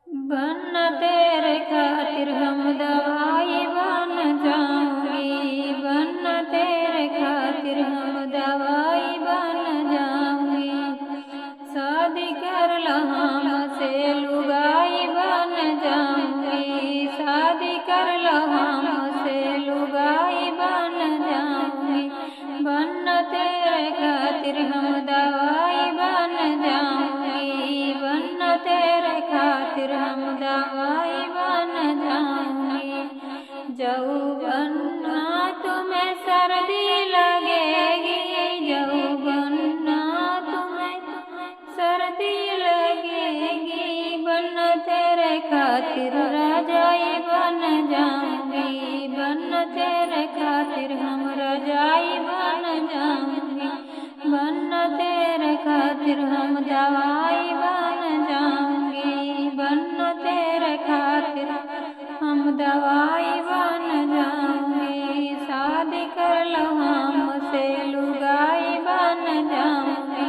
बन तेरे खातिर हम दवाई बन जाऊंगी, बन तेरे खातिर हम दवाई बन जाऊंगी। शादी कर लो हमसे लुगाई बन जाऊंगी, शादी कर लो हमसे लुगाई बन जाऊंगी। बन तेरे खातिर हम दवाई बन जाऊंगी, बन तेरे खातिर हम दवाई बन जाऊंगी। जौबन्ना तुम्हें सर्दी लगेगी, जौबन्ना तुम्हें सर्दी लगेगी। बन तेरे खातिर रजाई बन जाऊंगी, बन तेरे खातिर हम रजाई बन जाऊंगी। बन तेरे खातिर हम दवाई बन जाऊंगी, बन तेरे खातिर हम दवाई बन जाऊंगी। शादी कर लो हमसे लुगाई बन जाऊंगी,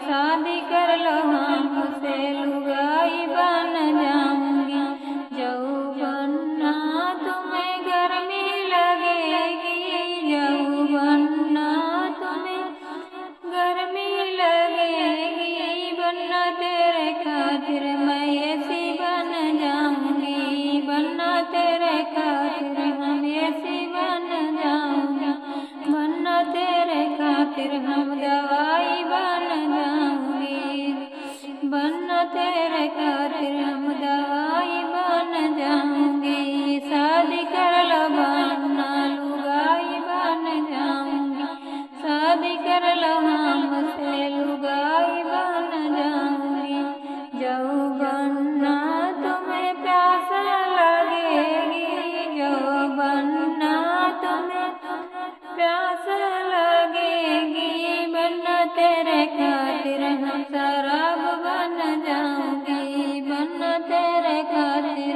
शादी कर लो हमसे लुगाई बन जाऊंगी। जौबन्ना तुम्हें गर्मी लगेगी, जौबन्ना तुम्हें गर्मी लगेगी। बन तेरे खातिर मैं ऐसी बन जाऊंगी, बन तेरे खातिर हम ऐसी बन जाऊंगी। बन तेरे खातिर हम दवाई बन जाऊंगी, बन तेरे खातिर हम दवाई बन जाऊंगी। शादी कर लो बन्ना लुगाई बन जाऊंगी, शादी कर लो हमसे लुगाई बन जाऊंगी। जौबन्ना तुम्हें प्यास लगेगी, जौबन्ना तुम्हें प्यास लगेगी। बन तेरे खातिर हम शराब बन जाऊंगी, बन तेरे खातिर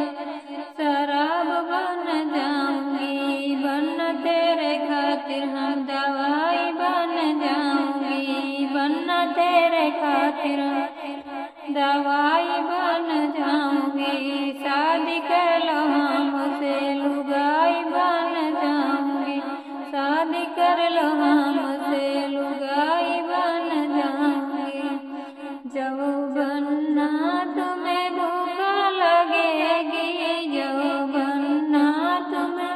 शराब बन जाऊंगी। बन तेरे खातिर हम दवाई बन जाऊंगी, बन तेरे खातिर दवाई बन जाऊंगी। शादी कर लो हमसे लुगाई बन जाऊंगी, शादी कर लो हमसे लुगाई बन जाऊंगी। जौबन्ना तुम्हें भूख लगेगी, जौबन्ना तुम्हें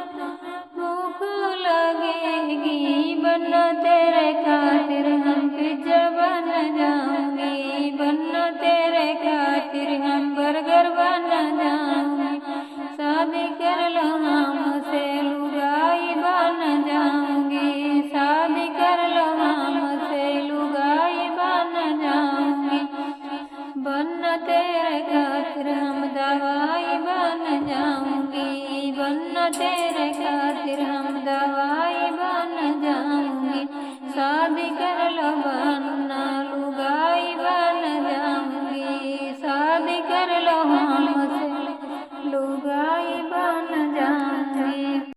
भूख लगेगी। बन तेरे खातिर हम पिज्जा बन जाऊंगी, बन तेरे खातिर हम बर्गर बन जाऊंगी। शादी कर लो हमसे लुगाई बन जाऊंगी, शादी कर लो हमसे लुगाई बन जाऊंगी। बन तेरे खातिर हम दवाई बन जाऊंगी, बन तेरे खातिर हम दवाई बन जाऊंगी। शादी कर लो बन